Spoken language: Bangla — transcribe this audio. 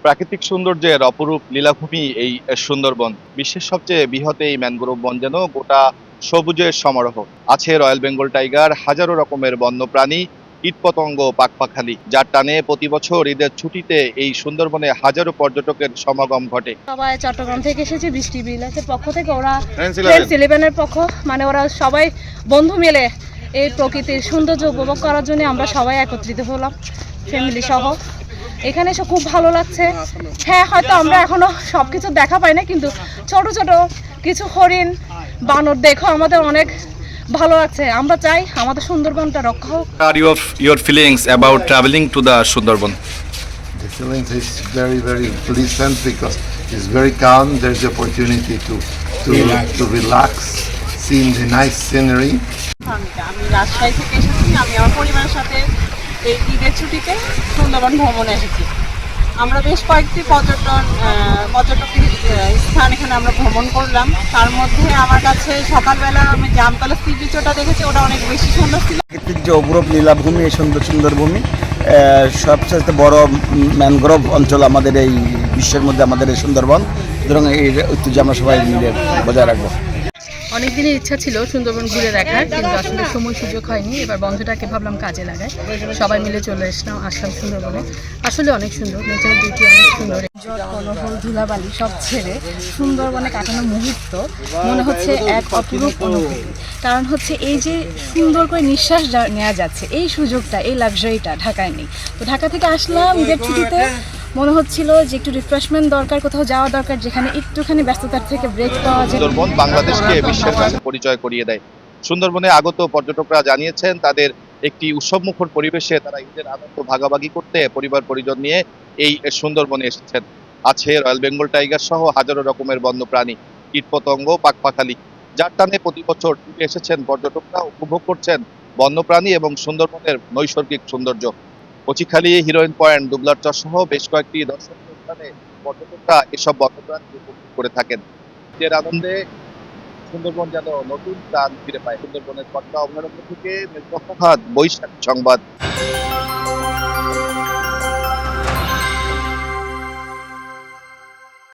প্রাকৃতিক সৌন্দর্যের অপরূপ লীলাভূমি এই সুন্দরবন। বিশ্বের সবচেয়ে বৃহৎ এই ম্যানগ্রোভ বন যেন গোটা সবুজের সমারোহ। আছে রয়্যাল বেঙ্গল টাইগার, হাজারো রকমের বন্যপ্রাণী, কীটপতঙ্গ, পাখপাখালি, যার টানে প্রতি বছর ঈদের ছুটিতে এই সুন্দরবনে হাজারো পর্যটকের সমাগম ঘটে। সবাই চট্টগ্রাম থেকে এসেছে, বৃষ্টি বিলাসের পক্ষ থেকে, ওরা ফ্রেন্ডস ইলেভেনের পক্ষ, মানে ওরা সবাই বন্ধু মিলে এই প্রকৃতির সৌন্দর্য উপভোগ করার জন্য আমরা সবাই একত্রিত হলাম, ফ্যামিলি সহ। এখানে এসে খুব ভালো লাগছে। হ্যাঁ, হয়তো আমরা এখনো সবকিছু দেখা পাই না, কিন্তু ছোট ছোট কিছু হরিণ, বানর দেখো আমাদের অনেক ভালো লাগছে। আমরা চাই আমাদের সুন্দরবনটা রক্ষা হোক। Are your feelings about traveling to the Sundarban? The feelings is very pleasant because it's very calm. There's the opportunity to relax, seeing the nice scenery. আমি রাজশাহী থেকে এসেছি। আমি আমার পরিবারের সাথে এই ঈদের ছুটিতে সুন্দরবন ভ্রমণে এসেছি। আমরা বেশ কয়েকটি পর্যটকের স্থান এখানে আমরা ভ্রমণ করলাম। তার মধ্যে আমার কাছে সকালবেলা আমি জামতলা সি বিচ ওটা দেখেছি, ওটা অনেক বেশি সুন্দর ছিল। প্রাকৃতিক যে অপরূপ লীলাভূমি, এই সুন্দর ভূমি, সবচেয়ে বড় ম্যানগ্রোভ অঞ্চল আমাদের এই বিশ্বের মধ্যে আমাদের এই সুন্দরবন। সুতরাং এই ঐতিহ্য আমরা সবাই মিলে বজায় রাখবো। অনেক দিনের ইচ্ছা ছিল সুন্দরবন ঘুরে দেখার, কিন্তু আসলে সময় সুযোগ হয়নি। এবার বন্ধটাকে ভাবলাম কাজে লাগাই, সবাই মিলে চলে আসলাম সুন্দরবনে। আসলে অনেক সুন্দর, নেচার বিউটি অনেক সুন্দর। কোলাহল, ধুলাবালি সব ছেড়ে সুন্দরবনে কাটানো মুহূর্ত মনে হচ্ছে এক অপরূপ অনুভূতি। কারণ হচ্ছে এই যে সুন্দর করে নিঃশ্বাস নেওয়া যাচ্ছে, এই সুযোগটা, এই লাক্সারিটা ঢাকায় নেই। তো ঢাকা থেকে আসলাম ঈদের ছুটিতে, মনে হচ্ছিল যে একটু রিফ্রেশমেন্ট দরকার, কোথাও যাওয়া দরকার যেখানে একটুখানি ব্যস্ততার থেকে ব্রেক পাওয়া যায়। সুন্দরবন বাংলাদেশকে বিশ্বের কাছে পরিচয় করিয়ে দেয়। সুন্দরবনে আগত পর্যটকরা জানিয়েছেন তাদের একটি উৎসবমুখর পরিবেশে তারা ঈদের আনন্দ ভাগাভাগি করতে পরিবার পরিজন নিয়ে এই সুন্দরবনে এসেছেন। আছে রয়্যাল বেঙ্গল টাইগার সহ হাজারো রকমের বন্যপ্রাণী, কীটপতঙ্গ, পাখপাখালি, যার টানে প্রতি বছর ছুটে এসেছেন পর্যটকরা, উপভোগ করছেন বন্যপ্রাণী এবং সুন্দরবনের নৈসর্গিক সৌন্দর্য। কচিখালী, হিরোইন পয়েন্ট, দুবলারচর সহ বেশ কয়েকটি দর্শনীয় স্থানে পর্যটকরা এসব বন্যপ্রাণী উপভোগ করে থাকেন। ঈদের আনন্দে সুন্দরবন যেন নতুন প্রাণ ফিরে পায়। সুন্দরবনের কটকা অভয়ারণ্য থেকে বৈশাখ সংবাদ।